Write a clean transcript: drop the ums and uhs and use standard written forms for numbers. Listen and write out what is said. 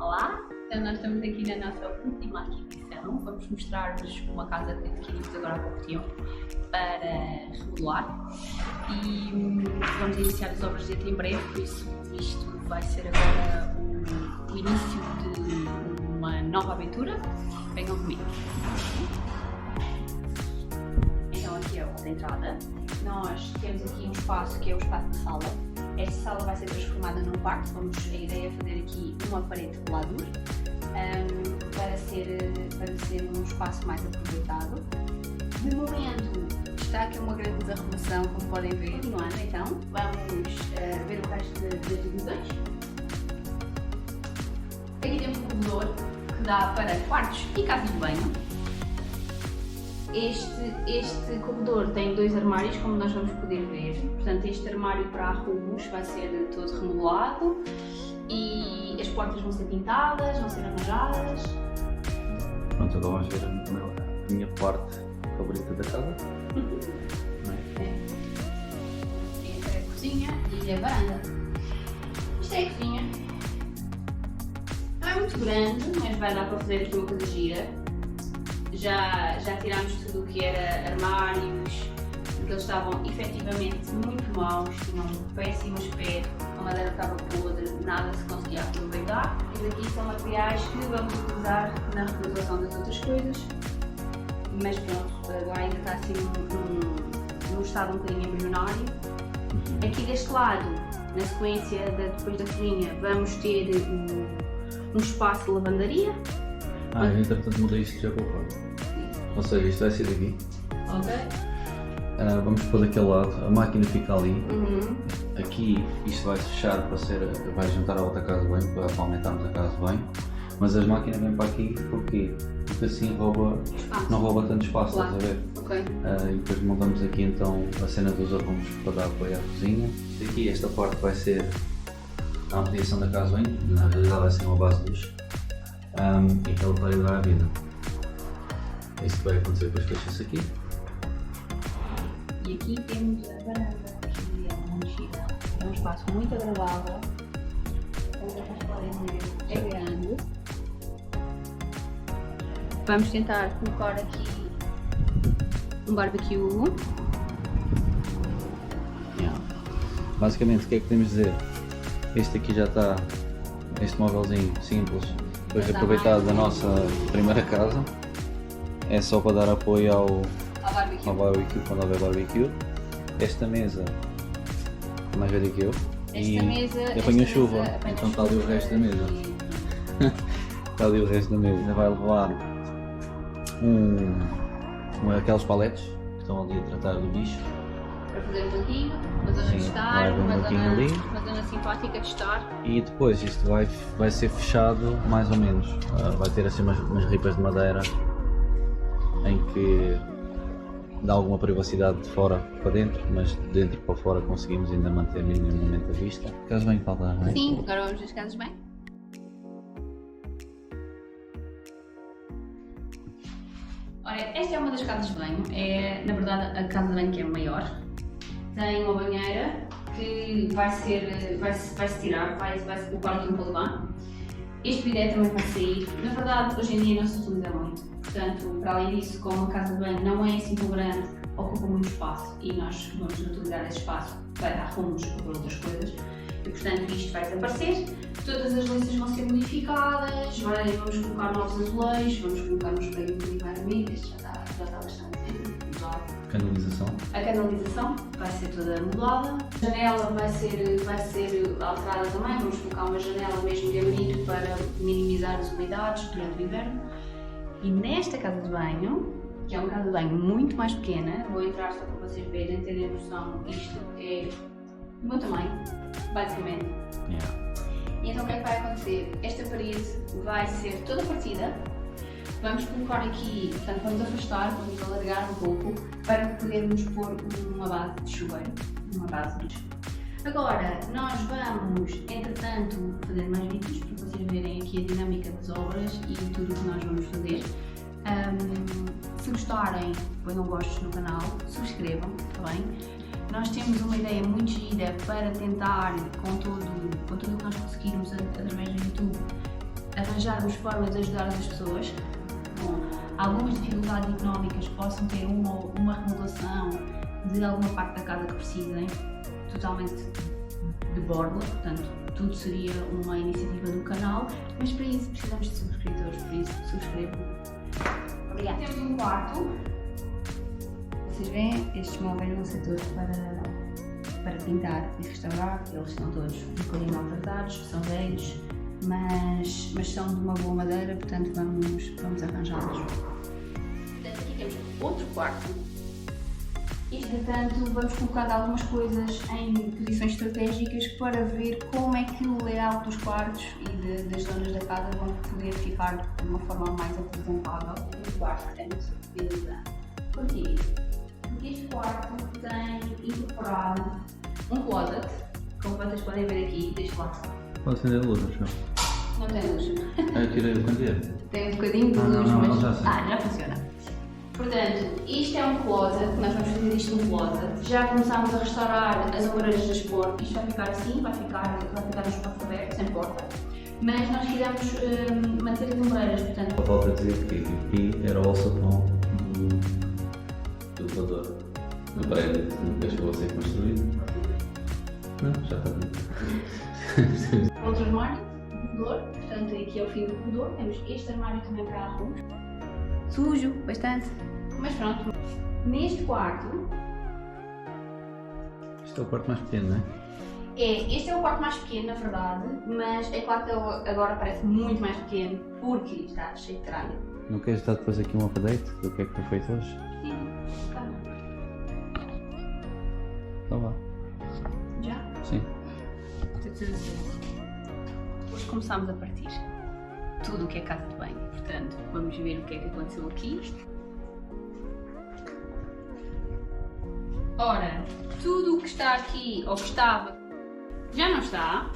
Olá, então nós estamos aqui na nossa última aquisição. Vamos mostrar-vos uma casa que adquirimos agora há pouco tempo para remodelar e vamos iniciar as obras dentro em breve, por isso isto vai ser agora o início de uma nova aventura. Venham comigo. Então aqui é a outra entrada. Nós temos aqui um espaço que é o espaço de sala. Esta sala vai ser transformada num quarto. A ideia é fazer aqui uma parede de pelador para ser um espaço mais aproveitado. De momento está aqui uma grande desarrumação, como podem ver. Continuando então, vamos ver o resto das divisões. Aqui temos um corredor que dá para quartos e casas de banho. Este corredor tem dois armários, como nós vamos poder ver. Portanto, este armário para arrumos vai ser todo remodelado e as portas vão ser pintadas, vão ser arranjadas. Pronto, agora vamos ver a minha parte favorita da casa. Esta é a cozinha e a varanda. Isto é a cozinha. Não é muito grande, mas vai dar para fazer aqui uma coisa gira. Já tirámos tudo o que era armários, porque eles estavam efetivamente muito maus, tinham um péssimo aspecto, a madeira estava podre, nada se conseguia aproveitar. E aqui são materiais que vamos utilizar na remodelação das outras coisas, mas pronto, agora ainda está assim num estado um bocadinho embrionário. Aqui deste lado, na sequência depois da cozinha, vamos ter um espaço de lavandaria. Entretanto mudei isto já para o quarto. Ou seja, isto vai ser daqui. Ok. Vamos pôr daquele lado, a máquina fica ali. Aqui isto vai fechar para vai juntar a outra casa de banho, para aumentarmos a casa de banho. Mas as máquinas vêm para aqui porquê? Porque assim não rouba tanto espaço, claro. Estás a ver? Ok. E depois montamos aqui então a cena dos arrumos para dar apoio à cozinha. Aqui esta parte vai ser a ampliação da casa de banho, na realidade vai ser uma base de luz. E aquela parede vai à vida. É isso que vai acontecer, depois fecha-se aqui. E aqui temos a varanda, que é uma mexida. É um espaço muito agradável. Como vocês podem ver, é grande. Vamos tentar colocar aqui um barbecue. Basicamente, o que é que podemos dizer? Este aqui já está, este móvelzinho simples, depois aproveitado da nossa primeira casa. É só para dar apoio ao barbecue quando houver barbecue. Esta mesa é mais velha que eu. Apanhou chuva, então está ali o resto da mesa. Está ali o resto da mesa. Ainda vai levar aqueles paletes que estão ali a tratar do bicho. Para fazer um banquinho, uma zona de estar, uma zona simpática de estar. E depois isto vai ser fechado mais ou menos. Vai ter assim umas ripas de madeira em que dá alguma privacidade de fora para dentro, mas de dentro para fora conseguimos ainda manter minimamente a vista. Casas bem falta, não é? Sim, agora vamos ver as casas bem. Ora, esta é uma das casas de banho, é na verdade a casa de banho que é maior. Tem uma banheira que vai-se tirar, vai-se colocar aqui um poliban. Este bidé também vai sair. Na verdade, hoje em dia não se utiliza muito. Portanto, para além disso, como a casa de banho não é assim tão grande, ocupa muito espaço e nós vamos utilizar esse espaço para arrumos ou para outras coisas. E portanto, isto vai desaparecer. Todas as listas vão ser modificadas, vamos colocar novos azulejos, vamos colocar um espelho claramente, este já está bastante usado. Canalização. A canalização vai ser toda mudada. A janela vai ser alterada também, vamos colocar uma janela mesmo de abrir para minimizar as umidades durante o inverno. E nesta casa de banho, que é uma casa de banho muito mais pequena, vou entrar só para vocês verem, terem noção, isto é do meu tamanho, basicamente. E então o que é que vai acontecer? Esta parede vai ser toda partida. Vamos colocar aqui, portanto vamos afastar, vamos alargar um pouco para podermos pôr uma base de chuveiro, uma base de chuveiro. Agora, nós vamos, entretanto, fazer mais vídeos para vocês verem aqui a dinâmica das obras e tudo o que nós vamos fazer. Se gostarem, ponham gostos no canal, subscrevam, está bem? Nós temos uma ideia muito gira para tentar, com tudo o que nós conseguirmos através do YouTube, arranjarmos formas de ajudar as pessoas com algumas dificuldades económicas, possam ter uma remodelação de alguma parte da casa que precisem, totalmente de borla, portanto, tudo seria uma iniciativa do canal, mas para isso precisamos de subscritores, por isso subscrevam. Obrigada. Temos um quarto. Vocês veem, estes móveis vão ser todos para pintar e restaurar, eles estão todos um bocadinho maltratados, são velhos, mas são de uma boa madeira, portanto vamos arranjá-los. Aqui temos outro quarto. Entretanto, vamos colocando algumas coisas em posições estratégicas para ver como é que o layout dos quartos e das zonas da casa vão poder ficar de uma forma mais apresentável. O quarto que temos contigo. Este quarto tem incorporado um closet, como vocês podem ver aqui, deste lado. Pode acender a luz, acho. Não tem luz. Eu tirei o candeeiro. Tem um bocadinho de luz, não, mas. já funciona. Portanto, isto é um closet, nós vamos fazer isto num closet. Já começámos a restaurar as ombreiras das portas. Isto vai ficar assim, vai ficar no espaço aberto, sem porta. Mas nós quisemos manter as ombreiras, portanto. Falta dizer que aqui era o alçapão do elevador do prédio que nunca chegou a ser construído. Não, já está bem. Outro armário, corredor, portanto aqui é o fim do corredor, temos este armário também para arrumos. Sujo, bastante, mas pronto. Neste quarto... Este é o quarto mais pequeno, não é? Este é o quarto mais pequeno, na verdade, mas é claro que ele agora parece muito mais pequeno, porque está cheio de tralha. Não queres dar depois aqui um update do que é que foi feito hoje? Sim, tá. Então vá. Já? Sim. Hoje começámos a partir tudo o que é casa de banho, portanto vamos ver o que é que aconteceu aqui. Ora, tudo o que está aqui, ou que estava, já não está.